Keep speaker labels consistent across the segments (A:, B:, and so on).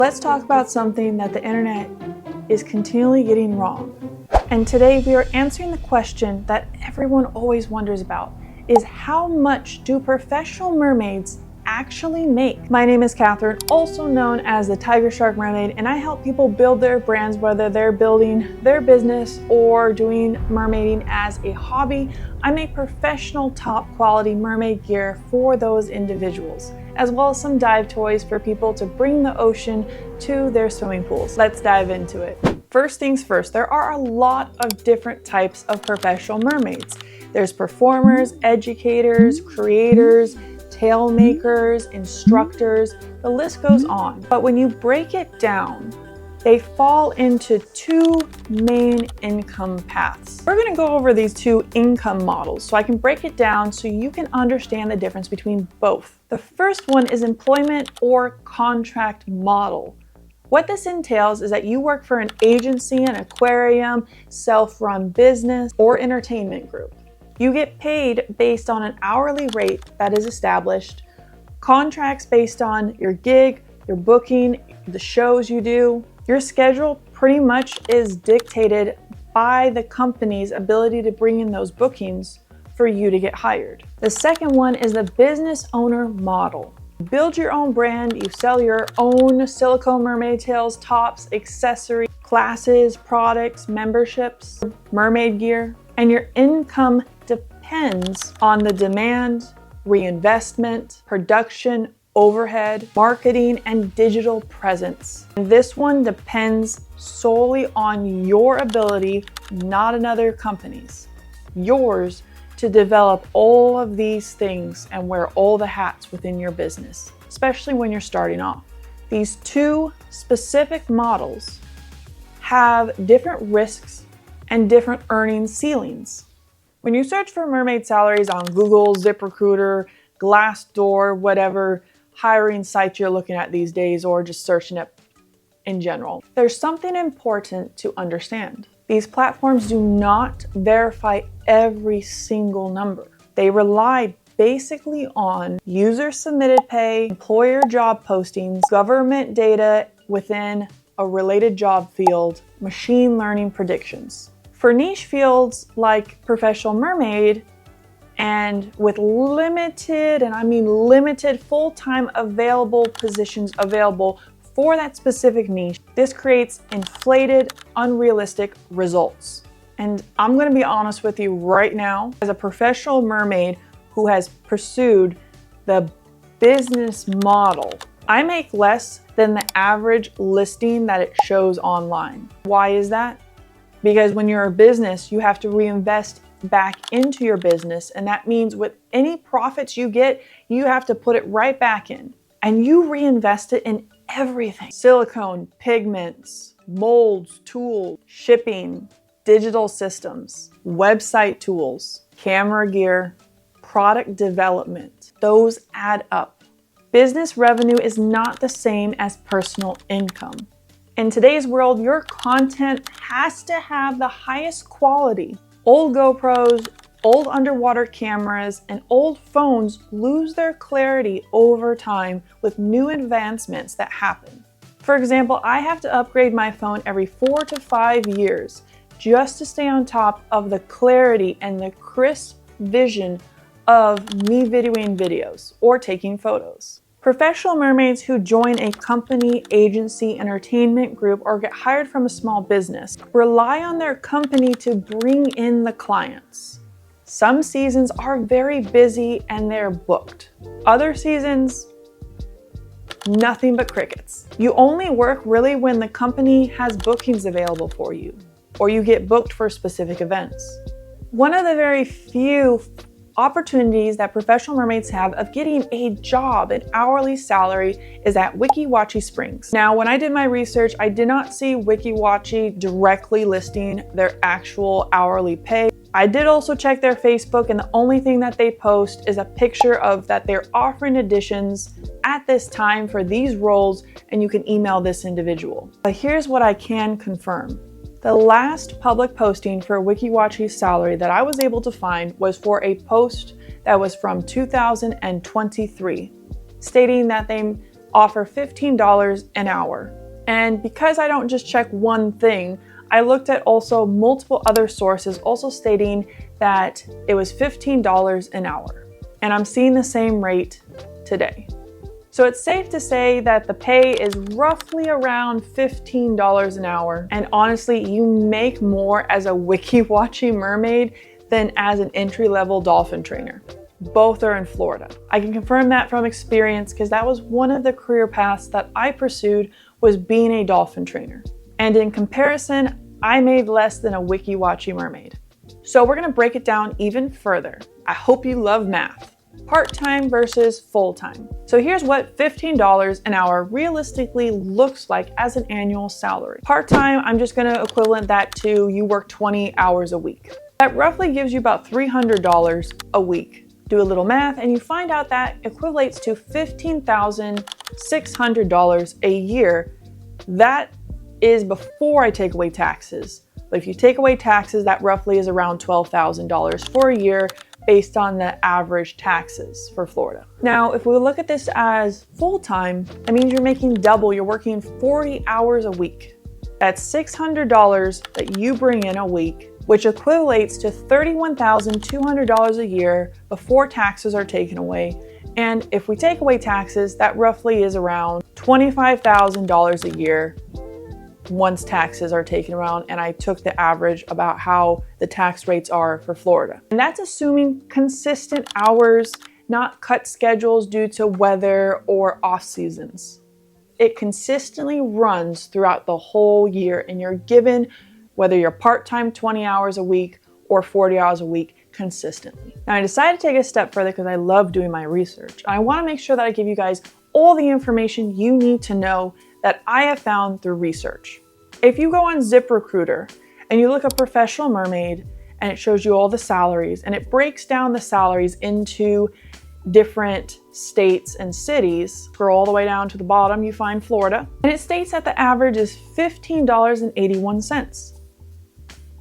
A: Let's talk about something that the internet is continually getting wrong. And today we are answering the question that everyone always wonders about, is how much do professional mermaids actually make? My name is Catherine, also known as the Tiger Shark Mermaid, and I help people build their brands, whether they're building their business or doing mermaiding as a hobby. I make professional top quality mermaid gear for those individuals, as well as some dive toys for people to bring the ocean to their swimming pools. Let's dive into it. First things first, there are a lot of different types of professional mermaids. There's performers, educators, creators, tail makers, instructors, the list goes on. But when you break it down, they fall into two main income paths. We're gonna go over these two income models so I can break it down so you can understand the difference between both. The first one is employment or contract model. What this entails is that you work for an agency, an aquarium, self-run business, or entertainment group. You get paid based on an hourly rate that is established, contracts based on your gig, your booking, the shows you do. Your schedule pretty much is dictated by the company's ability to bring in those bookings for you to get hired. The second one is the business owner model. You build your own brand, you sell your own silicone mermaid tails, tops, accessories, classes, products, memberships, mermaid gear, and your income depends on the demand, reinvestment, production, overhead, marketing, and digital presence. And this one depends solely on your ability, not another company's. Yours to develop all of these things and wear all the hats within your business, especially when you're starting off. These two specific models have different risks and different earning ceilings. When you search for mermaid salaries on Google, ZipRecruiter, Glassdoor, whatever hiring site you're looking at these days, or just searching it in general, there's something important to understand. These platforms do not verify every single number. They rely basically on user submitted pay, employer job postings, government data within a related job field, machine learning predictions. For niche fields like professional mermaid, and with limited, and I mean limited full-time available positions available for that specific niche, this creates inflated, unrealistic results. And I'm gonna be honest with you right now, as a professional mermaid who has pursued the business model, I make less than the average listing that it shows online. Why is that? Because when you're a business, you have to reinvest back into your business. And that means with any profits you get, you have to put it right back in. And you reinvest it in everything. Silicone, pigments, molds, tools, shipping, digital systems, website tools, camera gear, product development. Those add up. Business revenue is not the same as personal income. In today's world, your content has to have the highest quality. Old GoPros, old underwater cameras, and old phones lose their clarity over time with new advancements that happen. For example, I have to upgrade my phone every 4 to 5 years just to stay on top of the clarity and the crisp vision of me videoing videos or taking photos. Professional mermaids who join a company, agency, entertainment group, or get hired from a small business rely on their company to bring in the clients. Some seasons are very busy and they're booked. Other seasons, nothing but crickets. You only work really when the company has bookings available for you, or you get booked for specific events. One of the very few opportunities that professional mermaids have of getting a job, an hourly salary, is at Weeki Wachee Springs. Now, when I did my research, I did not see Weeki Wachee directly listing their actual hourly pay. I did also check their Facebook, and the only thing that they post is a picture of that they're offering auditions at this time for these roles, and you can email this individual. But here's what I can confirm. The last public posting for Weeki Wachee's salary that I was able to find was for a post that was from 2023, stating that they offer $15 an hour. And because I don't just check one thing, I looked at also multiple other sources also stating that it was $15 an hour. And I'm seeing the same rate today. So it's safe to say that the pay is roughly around $15 an hour. And honestly, you make more as a Weeki Wachee mermaid than as an entry-level dolphin trainer. Both are in Florida. I can confirm that from experience because that was one of the career paths that I pursued, was being a dolphin trainer. And in comparison, I made less than a Weeki Wachee mermaid. So we're gonna break it down even further. I hope you love math. Part-time versus full-time. So here's what $15 an hour realistically looks like as an annual salary. Part-time, I'm just gonna equivalent that to you work 20 hours a week. That roughly gives you about $300 a week. Do a little math and you find out that equates to $15,600 a year. That is before I take away taxes. But if you take away taxes, that roughly is around $12,000 for a year based on the average taxes for Florida. Now, if we look at this as full-time, that means you're making double. You're working 40 hours a week. That's $600 that you bring in a week, which equates to $31,200 a year before taxes are taken away. And if we take away taxes, that roughly is around $25,000 a year once taxes are taken around, and I took the average about how the tax rates are for Florida. And that's assuming consistent hours, not cut schedules due to weather or off seasons. It consistently runs throughout the whole year, and you're given, whether you're part-time 20 hours a week or 40 hours a week, consistently. Now I decided to take a step further because I love doing my research. I want to make sure that I give you guys all the information you need to know that I have found through research. If you go on ZipRecruiter and you look up professional mermaid and it shows you all the salaries and it breaks down the salaries into different states and cities, scroll all the way down to the bottom, you find Florida, and it states that the average is $15.81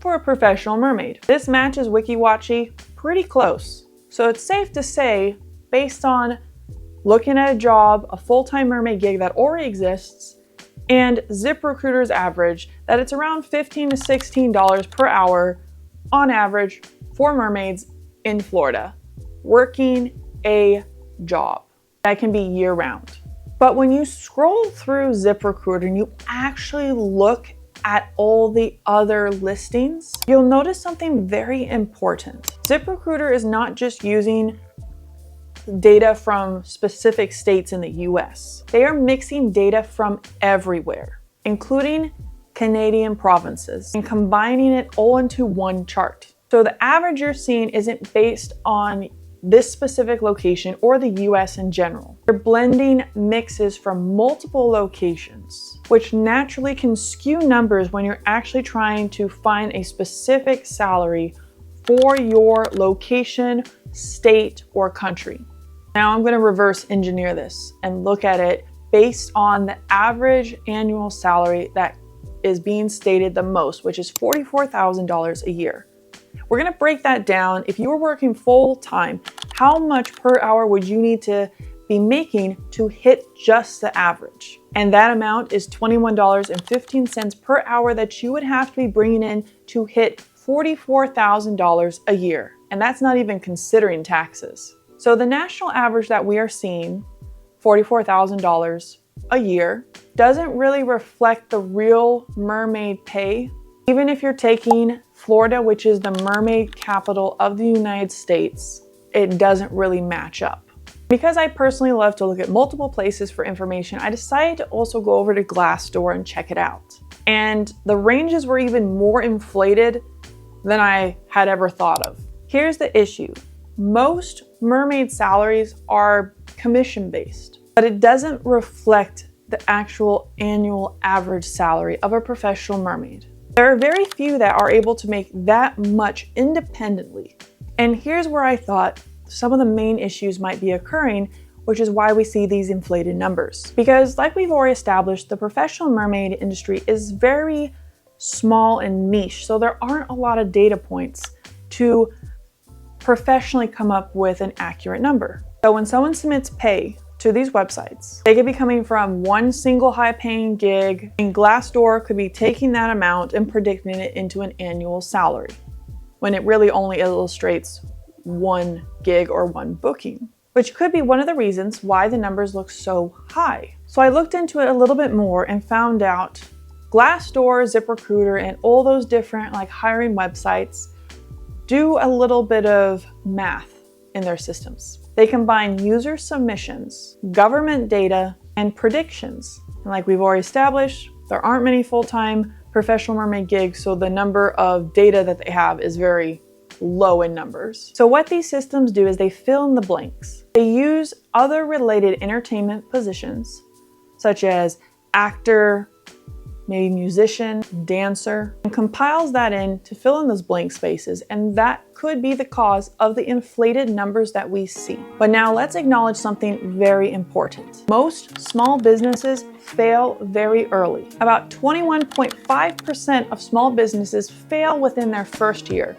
A: for a professional mermaid. This matches Weeki Wachee pretty close. So it's safe to say, based on looking at a job, a full-time mermaid gig that already exists, and ZipRecruiter's average, that it's around $15 to $16 per hour on average for mermaids in Florida, working a job that can be year-round. But when you scroll through ZipRecruiter and you actually look at all the other listings, you'll notice something very important. ZipRecruiter is not just using data from specific states in the US. They are mixing data from everywhere, including Canadian provinces, and combining it all into one chart. So the average you're seeing isn't based on this specific location or the US in general. They're blending mixes from multiple locations, which naturally can skew numbers when you're actually trying to find a specific salary for your location, state, or country. Now I'm going to reverse engineer this and look at it based on the average annual salary that is being stated the most, which is $44,000 a year. We're going to break that down. If you were working full time, how much per hour would you need to be making to hit just the average? And that amount is $21.15 per hour that you would have to be bringing in to hit $44,000 a year. And that's not even considering taxes. So the national average that we are seeing, $44,000 a year, doesn't really reflect the real mermaid pay. Even if you're taking Florida, which is the mermaid capital of the United States, it doesn't really match up. Because I personally love to look at multiple places for information, I decided to also go over to Glassdoor and check it out. And the ranges were even more inflated than I had ever thought of. Here's the issue. Most mermaid salaries are commission-based, but it doesn't reflect the actual annual average salary of a professional mermaid. There are very few that are able to make that much independently. And here's where I thought some of the main issues might be occurring, which is why we see these inflated numbers. Because like we've already established, the professional mermaid industry is very small and niche, so there aren't a lot of data points to professionally come up with an accurate number. So when someone submits pay to these websites. They could be coming from one single high-paying gig, and Glassdoor could be taking that amount and predicting it into an annual salary, when it really only illustrates one gig or one booking, which could be one of the reasons why the numbers look so high. So I looked into it a little bit more and found out Glassdoor, ZipRecruiter, and all those different hiring websites do a little bit of math in their systems. They combine user submissions, government data, and predictions. And like we've already established, there aren't many full-time professional mermaid gigs, so the number of data that they have is very low in numbers. So what these systems do is they fill in the blanks. They use other related entertainment positions, such as actor, maybe musician, dancer, and compiles that in to fill in those blank spaces, and that could be the cause of the inflated numbers that we see. But now let's acknowledge something very important. Most small businesses fail very early. About 21.5% of small businesses fail within their first year.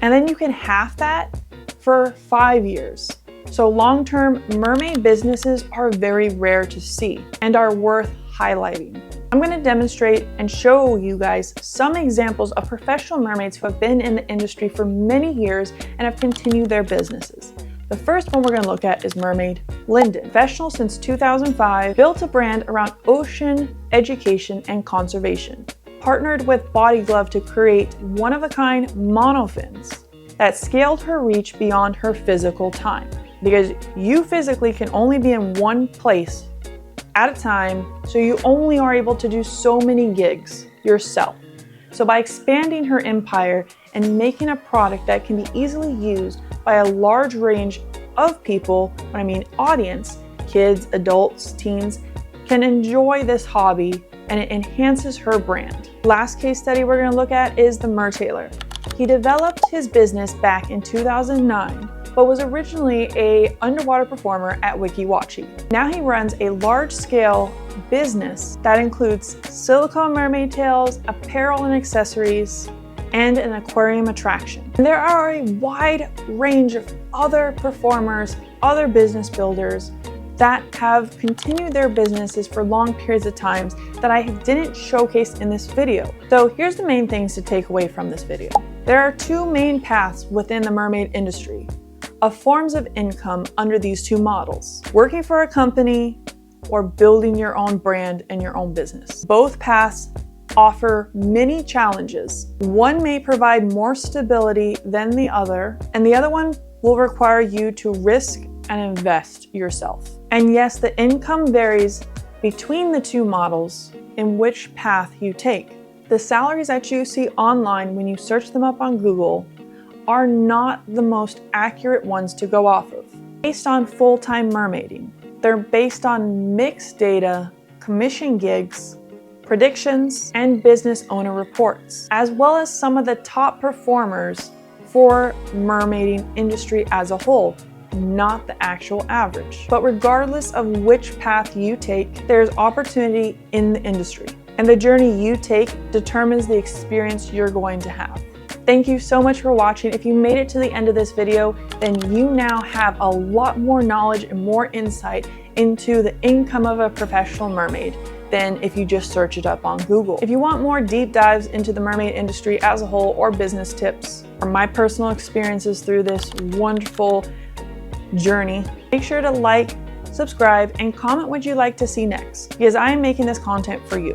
A: And then you can half that for 5 years. So long-term mermaid businesses are very rare to see and are worth highlighting. I'm going to demonstrate and show you guys some examples of professional mermaids who have been in the industry for many years and have continued their businesses. The first one we're going to look at is Mermaid Linden. Professional since 2005, built a brand around ocean education and conservation. Partnered with Body Glove to create one-of-a-kind monofins that scaled her reach beyond her physical time. Because you physically can only be in one place at a time, so you only are able to do so many gigs yourself. So by expanding her empire and making a product that can be easily used by a large range of people, when I mean audience, kids, adults, teens, can enjoy this hobby, and it enhances her brand. Last case study we're going to look at is the Mertailor. He developed his business back in 2009, but was originally an underwater performer at Weeki Wachee. Now he runs a large-scale business that includes silicone mermaid tails, apparel and accessories, and an aquarium attraction. And there are a wide range of other performers, other business builders that have continued their businesses for long periods of times that I didn't showcase in this video. So here's the main things to take away from this video. There are two main paths within the mermaid industry of forms of income under these two models: working for a company or building your own brand and your own business. Both paths offer many challenges. One may provide more stability than the other, and the other one will require you to risk and invest yourself. And yes, the income varies between the two models in which path you take. The salaries that you see online when you search them up on Google are not the most accurate ones to go off of. Based on full-time mermaiding, they're based on mixed data, commission gigs, predictions, and business owner reports, as well as some of the top performers for mermaiding industry as a whole, not the actual average. But regardless of which path you take, there's opportunity in the industry, and the journey you take determines the experience you're going to have. Thank you so much for watching. If you made it to the end of this video, then you now have a lot more knowledge and more insight into the income of a professional mermaid than if you just search it up on Google. If you want more deep dives into the mermaid industry as a whole, or business tips, or my personal experiences through this wonderful journey, make sure to like, subscribe, and comment what you'd like to see next, because I am making this content for you.